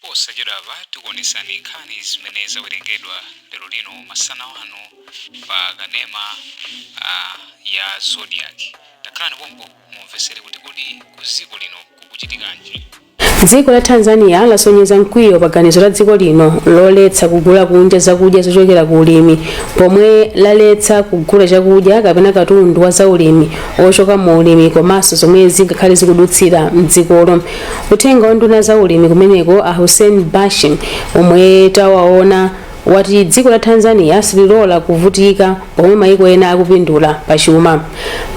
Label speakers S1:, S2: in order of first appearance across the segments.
S1: Posachedwa tikuonesani nkhani zimene zawerengedwa lero lino masana wanu pa kanema ya Zodiac. Takhalani pompo mumvesere kuti kodi ku dziko lino kukuchitikanji.
S2: Dziko la Tanzania lasonyeza mkwiyo pa ganizo la dziko lino loletsa kugula kunja zakudya zochokera ku ulimi, pomwe laletsa kugula chakudya kapena katundu wa zaulimi ochoka mu ulimi komanso zomwe zingakhale zikudutsira mdzikolo. Uthenga wa nduna za ulimi kumeneko a Basi omwe tawaona wati dziko la Tanzania sililola kuvutika pomwe maiko ena akupindula pachuma.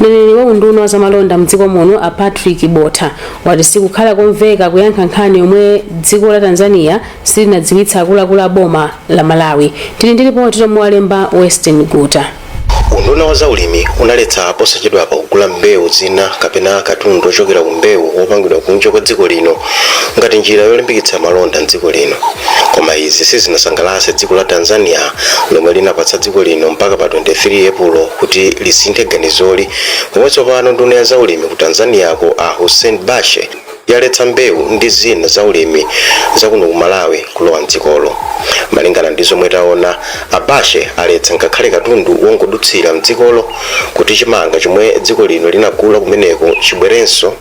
S2: Mneneri wa unduna za malonda mdziko muno a Patrick Botha wati sikukhala komveka kuyankha nkhani yomwe dziko la Tanzania silinadziwitsa akuluakulu a boma la Malawi. Tili ndi ripoti tomwalemba Western Guta.
S3: Unduna wa zaulimi unaletsa posachedwa pa kugula mbewu zina kapena katundu ochokera ku mbewu wopangidwa kunja kwa dziko lino ngati njira yolimbikitsa malonda mdziko lino. Koma izi sizinasangalatse dziko la Tanzania lomwe linapatsa dziko lino mpaka pa 23 Epulo kuti lisinthe ganizoli, pomwe tsopano nduna ya zaulimi ku Tanzaniako a Basi yaletsa mbewu ndi zina zaulimi zakuno ku Malawi kulowa mdzikolo. Malingana ndi zomwe taona, Basi aletsa ngakhale katundu wongodutsira mdzikolo kuti chimanga chomwe dziko lino linagula kumeneko chibwerenso,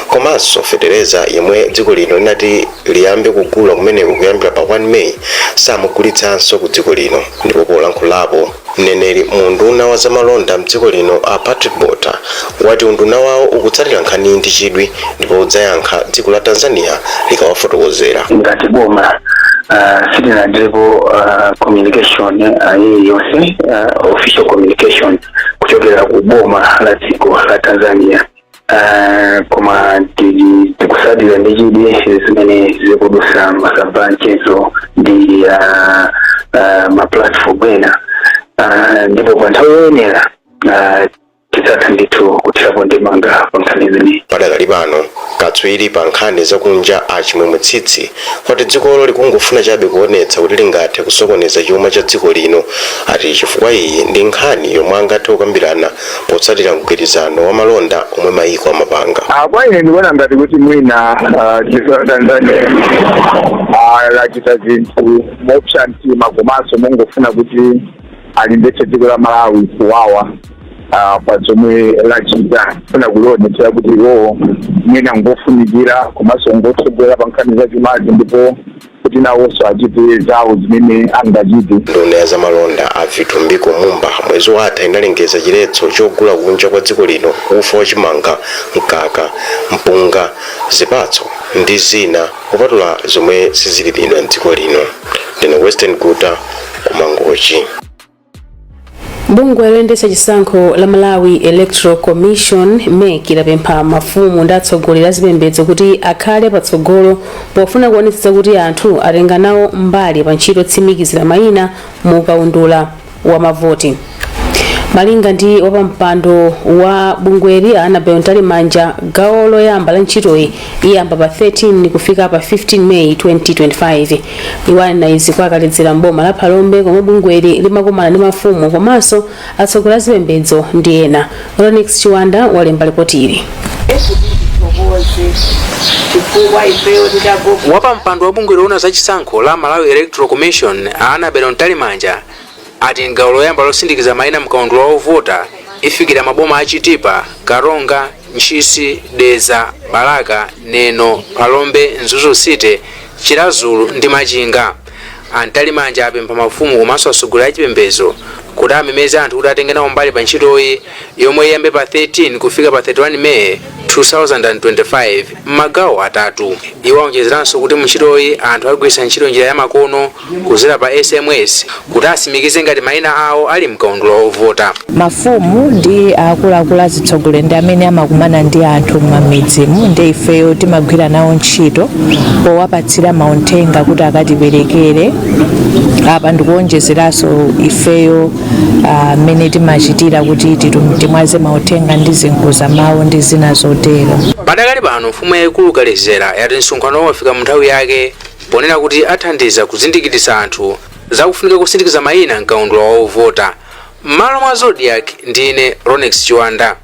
S3: komanso fetereza yemwe dziko lino linati liyambe kugula kumeneko kuyambira pa 1 May samugulitsanso ku dziko lino. Ndipo polankhulapo mneneri mu nduna wa zamalonda mdziko lino a Patrick Botha wati unduna wawo ukutsatira nkhani ndi chidwi ndipo udzayankha dziko la Tanzania likawafotokozera.
S4: Ngati boma sitting ndipo communication yonse official communication kuchokera ku boma la dziko la Tanzania, koma tikusadira ndi chidwi zimene zikudusa masabanchezo ndi maplatform ena, ndipo pa nthawi yoyenera titsatsa ndithu kuthirapo ndemanga pa nkhani zimene.
S3: Padakali pano katswiri pa nkhani zakunja a chimwemwetsitsi kuti dzikolo likungofuna chabe kuonetsa kuti lingathe kusokoneza chuma cha dziko lino, ati chifukwa iyi ndi nkhani yomwe angathe kukambirana potsatira mgwirizano wa malonda omwe maiko amapanga.
S5: Kwa ine ndikuona ngati kuti mwina dziko la Tanzania lachita zinthu mopsa mtima komanso mongofuna kuti alimbetse dziko la Malawi kuwawa pa zomwe lachita, funa kulionetsera kuti iwo mwina ngofunikira komanso ngotsogolera pa nkhani za chimazi ndipo kuti nawonso achite zawo zimene angachite.
S3: Nduna ya zamalonda a Mwamva mwezi watha inalengeza chiletso chogula kunja kwa dziko lino ufa wachimanga, mkaka, mpunga, zipatso ndi zina kupatula zomwe sizilipidwa mdziko lino. Ndine Western Guta kumangochi.
S2: Bungwe loyendetsa chisankho la Malawi Electoral Commission MEC lapempha mafumu ndi atsogoleri a zipembedzo kuti akhale patsogolo pofuna kuonetsa kuti anthu atenga nawo mbali pa ntchito yotsimikizira mayina mu kaundula wa mavoti. Malinga ndi wapampando wa bungweli Ndiye manja gawo loyamba la ntchitoyi iyamba pa 13 kufika pa 15 May 2025. Iwana izi kwakaledzera mboma la Palombe komwe bungweli limakumana ndi mafumu komanso atsogoleri a zipembedzo ndi ena. Ronix Chiwanda walemba ripoti ili.
S6: Wapampando wa bungwe loona za chisankho la Malawi Electoral Commission Ndiye manja ati gawo loyamba losindikiza mayina mkaundula wovota ifikira maboma a Chitipa, Karonga, Nchisi, Deza, Balaka, Neno, Palombe, Nzuzu City, Chirazulu ndi Machinga. Ndiye manja apempha mafumu komanso atsogoleri a chipembedzo kuti amemeze anthu kuti atenge nawo mbali pa ntchitoyi yomwe iyambe pa 13 kufika pa 31 May 2025 m'magawo atatu. Iwo aonjezeranso kuti muntchitoyi anthu agwiritsa ntchito njira ya makono kudzera pa SMS kuti asimikize ngati mayina awo ali mkaundula wovota.
S7: Mafumu ndi akuluakulu azitsogoleri ndi amene amakumana ndi anthu m'mamidzimu, ndi ifeyo timagwira nawo ntchito powapatsira mauthenga kuti akatiperekere. Apa ndikuonjezeranso ifeyo amene timachitira kuti timwaze mauthenga ndi zinkhuza mawu ndi zina zotero.
S6: Padakali pano mfumu yayikulu kalezera yati msonkhano wafika mu nthawi yake ponena kuti athandiza kuzindikitsa anthu zakufunika kusindikiza mayina mkaundula wovota. M'malo mwa Zodiac ndine Ronix Chiwanda.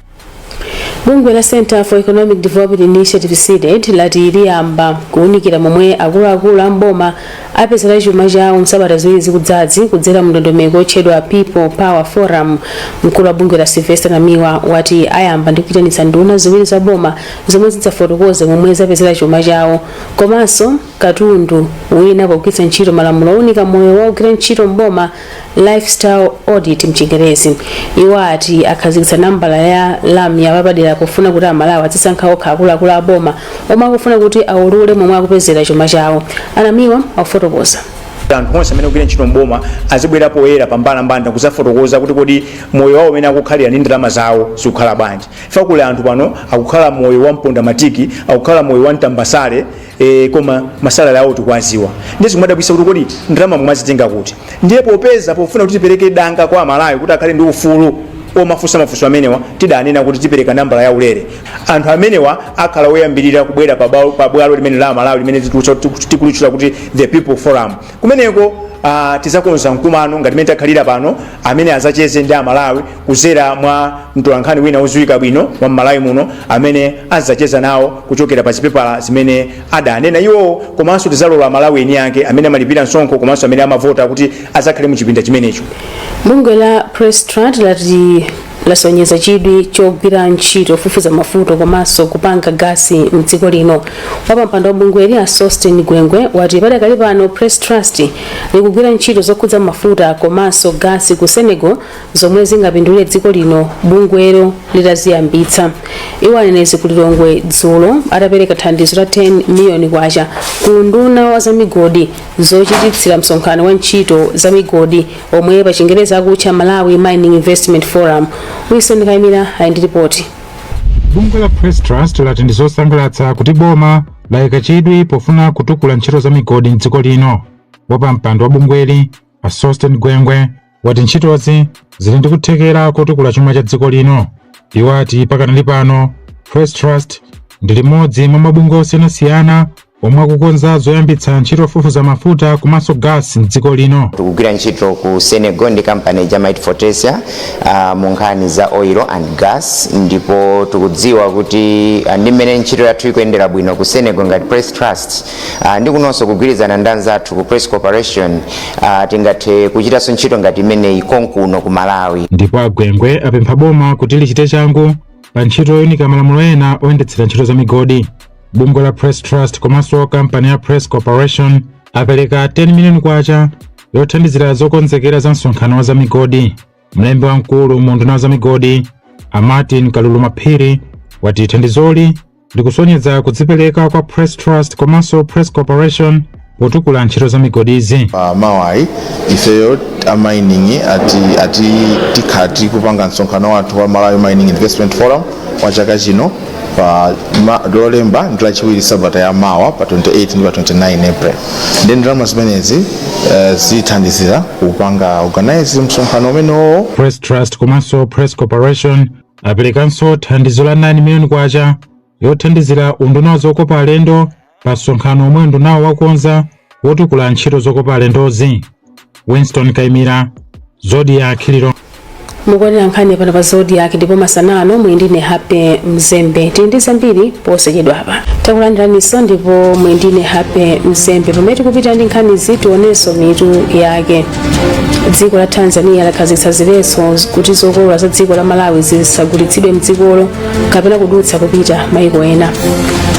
S2: Bungwe la Center for Economic Development Initiative CDED lati liyamba kuwunikira momwe akuluakulu amboma apezera chuma chawo msabata ziwiri zikudzazi kudzera mndondomeko otchedwa People Power Forum. Mkulu wa bungwe la Sylvester Namiwa wati ayamba ndi kuyitanitsa nduna ziwiri za boma zomwe zidzafotokoze momwe zapezera chuma chawo komanso katundu wina pogwiritsa ntchito malamulo owunika moyo wa ogwira ntchito mboma lifestyle audit mchingerezi. Iwo ati akhazikitsa nambala ya lamya wapadera pofuna kuti amalawi azisankha okha akuluakulu aboma omwe akufuna kuti aulule momwe akupezera chuma chawo. Anamiwa akufotokoza.
S8: Anthu onse amene akugwira ntchito mboma azibwera poyera pambalambanda kuzafotokoza kuti kodi moyo wawo umene akukhalira ndi ndalama zawo zikukhala bwanji. Ife kule anthu pano akukhala moyo wa mponda matiki, akukhala moyo wa mtambasale, koma masala awo tikwaziwa. Ndiye zimadabwisa kuti kodi ndalama mwazitenga kuti. Ndiye popeza pofuna kuti tipereke danga kwa Malawi kuti akhale ndi ufulu mafuso amenewa tidanena kuti tipereka nambala ya ulere. Anthu amenewa akhala oyambirira kubwera pa bwalo limene la Malawi limene tikulutchula kuti the People Forum. Kumeneko tizakonza mkumano ngati mene takhalira pano amene azacheze ndi Malawi kuzera mwa mtolankhani wina odziwika bwino wa Malawi muno amene azacheza nawo kuchokera pa zipepala zimene adanena iwo komanso tizalola Malawi eni yake amene amalipira msonkho komanso amene amavota kuti azakhale mu chipinda chimenecho.
S2: Bungwe la Press Trust lati lasonyeza chidwi chogwira ntchito ofufuza mafuta komanso kupanga gasi mdziko lino. Wapampando wa bungweli a Sosten Gwengwe wati padakali pano Press Trust likugwira ntchito zokhudza mafuta komanso gasi ku Senegal zomwe zingapindulire dziko lino bungwelo litaziyambitsa. Iwo anenezi ku Lilongwe dzulo atapereka thandizo la 10 miliyoni kwacha ku nduna wa zamigodi zochititsira msonkhano wa ntchito za migodi omwe pa Chingereza akutcha Malawi Mining Investment Forum. Wilson Kaimira ndi ripoti.
S9: Bungwe la Press Trust lati ndi zosangalatsa kuti boma layika chidwi pofuna kutukula ntchito za migodi mdziko lino. Wapampando wa bungweli a Sosten Gwengwe wati ntchitozi zili ndi kuthekera kutukula chuma cha dziko lino. Iwo ati pakanali pano Press Trust ndi limodzi mwa mabungwe osiyanasiyana omwe akukonza zoyambitsa ntchito ofufuza mafuta komanso gas mdziko lino.
S10: Tikugwira ntchito ku Senegal ndi kampani ya Fortesa mu nkhani za oil and gas, ndipo tikudziwa kuti ndi mmene ntchito yathu ikuyendera bwino ku Senegal ngati Press Trust ndi kunonso kugwirizana ndi anzathu ku Press Corporation tingathe kuchitanso ntchito ngati imene ikonkuno ku Malawi.
S9: Ndipo Agwengwe apempha boma kuti lichite changu pa ntchito yoyunika malamulo ena oyendetsera ntchito za migodi. Bungwe la Press Trust komanso kampani ya Press Corporation apereka 10 miliyoni kwacha yothandizira zokonzekera za msonkhano wa za migodi. Mlembi wamkulu mu nduna za migodi Martin Kalulu Maphiri wati thandizoli likusonyeza kudzipereka kwa Press Trust komanso Press Corporation potukula ntchito za migodizi.
S11: Mawai ifeyo mining ati tikhati kupanga msonkhano wathu wa Malawi Mining Investment Forum wa chaka chino pa lolemba ndi lachiwiri sabata ya mawa pa 28 ndi pa 29 April. Ndi ndalama zimenezi zithandizira kupanga organize msonkhano umenewo.
S9: Press Trust komanso Press Corporation aperekanso thandizo la 9 miliyoni kwacha yothandizira unduna zokopa alendo pa msonkhano omwe ndunawo wakonza wotukula ntchito zokopa alendozi. Winston Kaimira, Zodiac Lilongwe.
S2: Mukuonera nkhani pano pa Zodiac ndipo masanano mwindine Happy Mzembe tindi zambiri posachedwa apa. Takulandiraniso ndipo mwindine Happy Mzembe pamene tikupita ndi nkhani zitionenso mitu yake. Dziko la Tanzania lakhazikitsa ziletso kuti zokolola za dziko la Malawi zisagulitsidwe mdzikolo kapena kudutsa kupita maiko ena.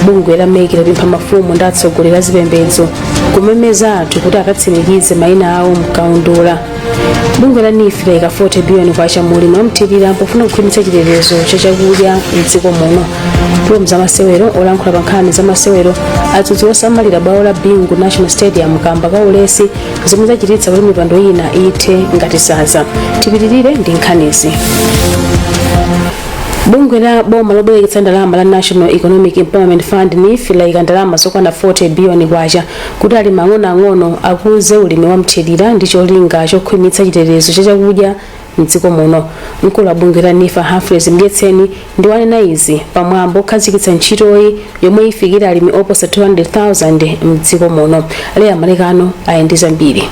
S2: Bungwe la MEC lapempha mafumu ndi atsogoleri a zipembedzo kumemeza anthu kuti akatsimikize mayina awo mkaundula. Bungwe la Nafe layika 40 billion kwacha mulimi wamthirira pofuna kukhwimitsa chitetezo cha chakudya mdziko muno. Pulogalamu za masewero olankhula pa nkhani za masewero adzudzi osamalira bwalo la Bingu National Stadium kamba ka ulesi zomwe zachititsa kuti mipando ina ithe ngati sanza. Tipitirire ndi nkhanizi. Bungwe la boma lobwereketsa ndalama la National Economic Empowerment Fund NEF layika ndalama zokwana 40 billion kwacha kuti alimi ang'onoang'ono akuze ulimi wamthirira ndi cholinga chokhwimitsa chitetezo cha chakudya mdziko muno. Mkulu wa bungwe la NEF Humphrey Mdyetseni ndi wanena izi pamwambo okhazikitsa ntchitoyi yomwe ifikira alimi oposa 200,000 mdziko muno. Lea Malekano ayendiza mbiri.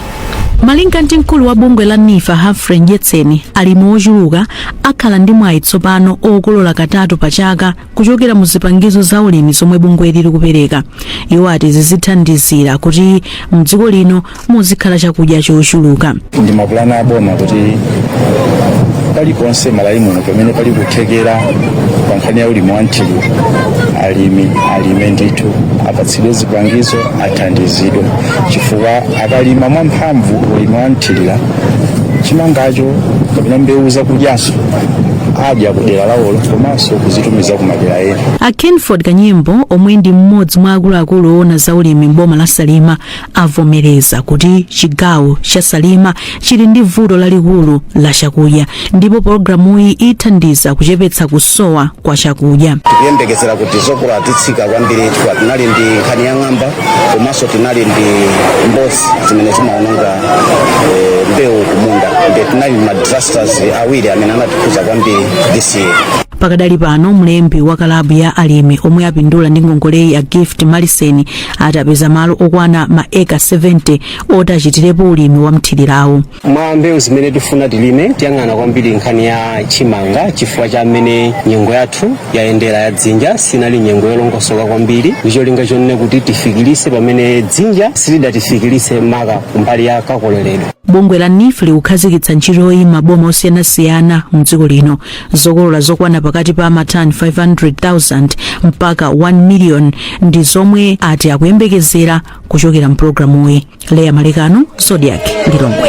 S12: malinga ndi mkulu wa bungwe la Nafe Humphrey Njetseni alimi ochuluka akhala ndi mwayi tsopano okolola katatu pa chaka kuchokera mu zipangizo za ulimi zomwe bungwe lili kupereka. Iwo ati zizithandizira kuti mdziko lino muzikhala chakudya chochuluka.
S13: Ndi mapulani aboma kuti paliponse Malawi muno pamene pali kuthekera pa nkhani ya ulimi wa nthili alime ndithu apatsidwe zipangizo athandizidwe chifukwa akalima mwamphamvu ulimi wa nthili chimangacho kapena mbewu zakudyaso adya kudera lawolo komanso kuzitumiza ku madera ena.
S12: A Kenford Kanyimbo omwe ndi mmodzi mwa akuluakulu oona za ulimi m'boma la Salima avomereza kuti chigawo cha Salima chili ndi vuto lalikulu la chakudya ndipo programuyi ithandiza kuchepetsa kusowa kwa chakudya.
S14: Tikuyembekezera kuti zokolola zitsika kwambiri chifukwa tinali ndi nkhani ya ng'amba komanso tinali ndi mbozi zimene zimaononga mbewu kumunda ndipo tinali ma disasters awiri amene anatikhuza kwambiri this year.
S12: Pakadali pano mlembi wa kalabu ya alimi omwe apindula ndi ngongole ya Gift Maliseni atapeza malo okwana maeka 70 oti achitirepo ulimi wa mthilirawo.
S15: Mwa mbewu zimene tifuna tilime tiyang'ana kwambiri nkhani ya chimanga chifukwa cha amene nyengo yathu yayendera ya dzinja sinali nyengo yolongosoka kwambiri ndicholinga chonene kuti tifikilise pamene dzinja silidatifikilise maka kumbali ya kakoleredwe.
S12: Bungwe la Nafe likukhazikitsa ntchitoyi maboma osiyanasiyana mdziko lino zokolola zokwana pakati pa matani 500,000 mpaka 1 million ndi zomwe ati akuyembekezera kuchokera mpulogalamuyi. Leya Malekano, Zodiac, Lilongwe.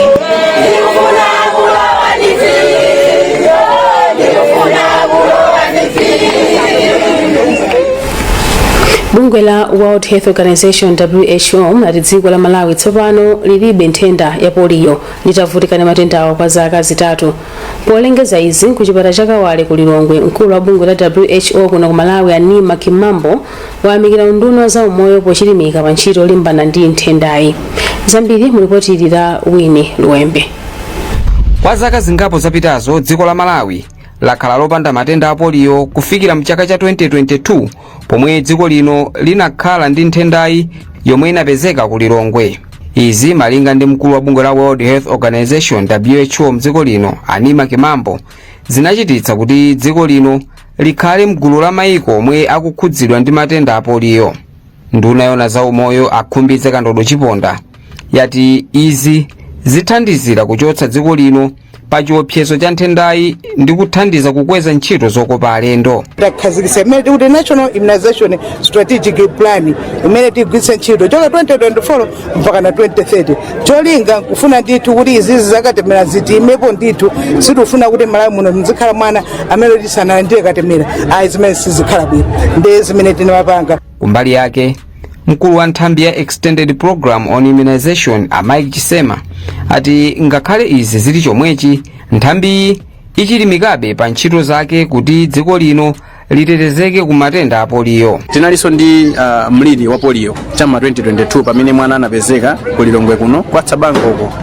S2: Bungwe la World Health Organization WHO ati dziko la Malawi tsopano lilibe nthenda ya polio litavutikana matendawo kwa zaka zitatu. Polengeza izi kuchipata chakawale ku Lilongwe, mkulu wa bungwe la WHO kuno ku Malawi Anima Kimambo wayamikira unduna za umoyo pochilimika pa ntchito yolimbana ndi nthendayi. Zambiri mulipoti la Wini Luwembe.
S6: Kwa zaka zingapo zapitazo dziko la Malawi lakhala lopanda matenda a polio kufikira mchaka cha 2022 pomwe dziko lino linakhala ndi nthendayi yomwe inapezeka ku Lilongwe. Izi malinga ndi mkulu wa bungwe la World Health Organization WHO mdziko lino Anima Kimambo zinachititsa kuti dziko lino likhale mgulu la mayiko omwe akukhudzidwa ndi matenda a polio. Nduna yona za umoyo akhumbitse Kandodo Chiponda yati izi zithandizira kuchotsa dziko lino pa chiopsezo cha nthendayi ndi kuthandiza kukweza ntchito zokopa alendo.
S16: Takhazikitsa imene kuti National Immunization Strategic Plan imene tigwiritsa ntchito choka 2024 mpaka na 2030 cholinga kufuna ndithu kuti izi zakatemera zitimepo ndithu sitifuna kuti Malawi muno muzikhala mwana amene tisanalandire katemera ayi zimene sizikhala bwino ndi zimene tinapanga.
S6: Kumbali yake mkulu wa nthambi ya Extended Program on Immunization Mike Chisema ati ngakhale izi zili chomwechi nthambi ichilimikabe pa ntchito zake kuti dziko lino litetezeke ku matenda a polio.
S17: Tinaliso ndi mliri wa polio chama 2022 pamene mwana anapezeka ku Lilongwe kuno kwa Tsabangoko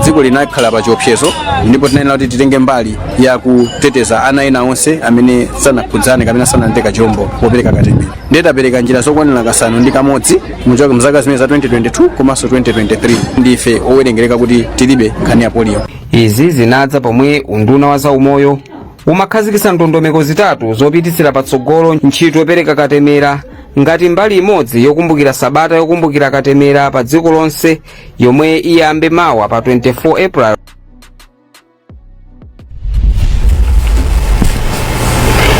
S17: dziko linakhala pa chiopsezo ndipo tinayena kuti titenge mbali ya kuteteza ana ena onse amene sanakhudzane kapena sanateka chombo popereka katemera. Ndiye tapereka njira zokwanira kasanu ndi kamodzi muchoka mzaka zimene za 2022 komanso 2023 ndife owerengereka kuti tilibe nkhani ya polio.
S6: Izi zinadza pomwe unduna wa za umoyo umakhazikitsa ndondomeko zitatu zopititsira patsogolo ntchito yopereka katemera ngati mbali imodzi yokumbukira sabata yokumbukira katemera pa dziko lonse yomwe iyambe mawa pa 24 April.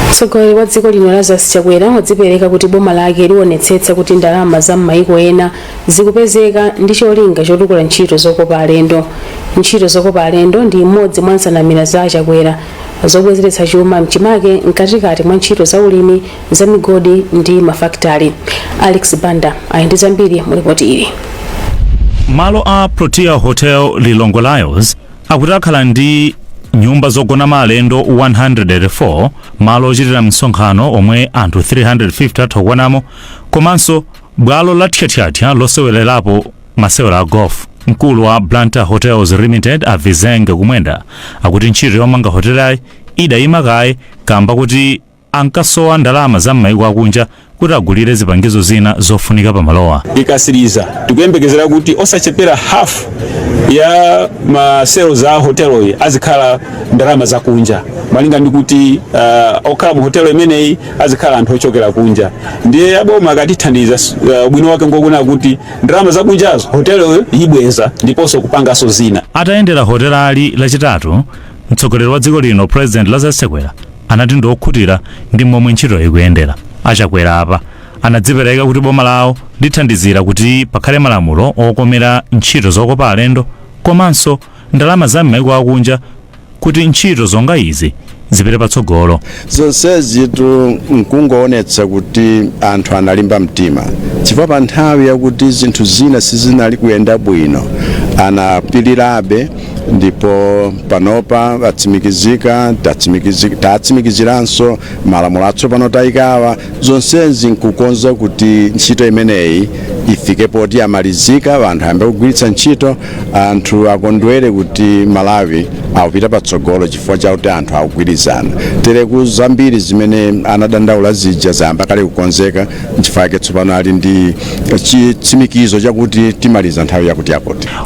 S2: Mtsogoleri wa dziko lino Lazarus Chakwera wadzipereka kuti boma lake liwonetsetsa kuti ndalama za m'mayiko ena zikupezeka ndi cholinga chotukula ntchito zokopa alendo. Ntchito zokopa alendo ndi imodzi mwa nsanamira za Chakwera zobwezeretsa chuma mchimake mkatikati mwa ntchito za ulimi za migodi ndi mafakitale. Alex Banda ali ndi zambiri mu ripoti ili.
S18: Malo a Protea Hotel Lilongwe Lions akuti akhala ndi nyumba zogona malendo 104, malo ochitira msonkhano omwe anthu 350 athokonamo, komanso bwalo la thyathyatya losewelerapo masewera a golf. Mkulu wa Blanta Hotels Limited Avizenge kumwenda akuti ntchito yomanga hotelayi idayima kaye kamba kuti ankasowa ndalama za m'mayiko akunja kuti agulire zipangizo zina zofunika pamalowa.
S19: Ikasiriza tikuyembekezera kuti osachepera half ya maselo za hotelo azikhala ndalama za kunja, malinga ndi kuti okhala mu hotelo imeneyi azikhala anthu ochokera kunja. Ndiye aboma akatithandiza bwino wake ngokuona kuti ndalama za kunjazo hotelo ibweza ndiponso kupangaso zina.
S18: Atayendera hotelali lachitatu, mtsogoleri wa dziko lino President Lazarus Chakwera anati ndiokhutira ndi momwe ntchito ikuyendera. Achakwera apa anadzipereka kuti boma lawo lithandizira kuti pakhale malamulo okomera ntchito zokopa alendo komanso ndalama za m'mayiko akunja kuti ntchito zonga izi zipite patsogolo.
S20: Zonsezi nkungoonetsa kuti anthu analimba mtima chifukwa pa nthawi yakuti zinthu zina sizinali kuyenda bwino anapilirabe, ndipo panopa tatsimikiziranso malamulo atsopano tayikawa. Zonsezi nkukonza kuti ntchito imeneyi ifike poti amalizika, anthu ayambe kugwiritsa ntchito, anthu akondwere kuti Malawi akupita patsogolo chifukwa chakuti anthu akugwirizana. Tereku zambiri zimene anadandaula zija zayamba kale kukonzeka, nchifukwa chake tsopano ali ndi chitsimikizo chakuti timaliza nthawi yakuti.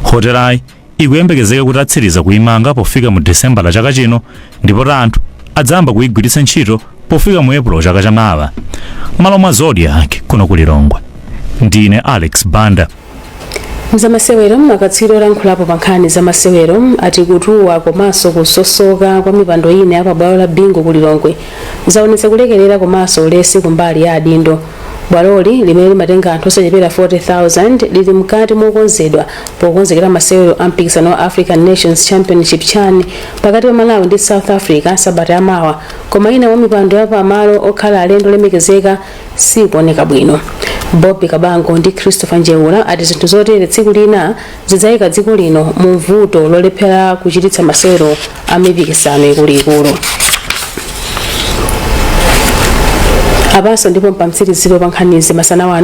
S18: Hotelayi ikuyembekezeka kuti atsiriza kuyimanga pofika mu Desemba la chaka chino, ndipo anthu adzamba kuyigwiritsa ntchito pofika mu April chaka chamawa. Malo mwa Zodiac kuno ku Lilongwe, ndine Alex Banda.
S2: Mzamasewero makatsiro olankhulapo pa nkhani za masewero ati kutuwa komanso kusosoka kwa mipando ine apa bwalo la bingo ku Lilongwe zaonetsa kulekerera komanso ulesi kumbali ya adindo. Bwaloli limene limatenga anthu osachepera 40,000 lili mkati mokonzedwa pokonzekera masewero a mpikisano wa African Nations Championship CHAN pakati pa Malawi ndi South Africa sabata yamawa, koma ina mwa mipando ya pamalo okhala alendo lemekezeka sikuoneka bwino. Bobby Kabango ndi Christopher Njeula ati zinthu zotere tsiku lina zidzayika dziko lino mu mvuto lolephera kuchititsa masewero a mipikisano ikuluikulu. Abaso ndipo mpamtsiriziro pa nkhanizi masana wano.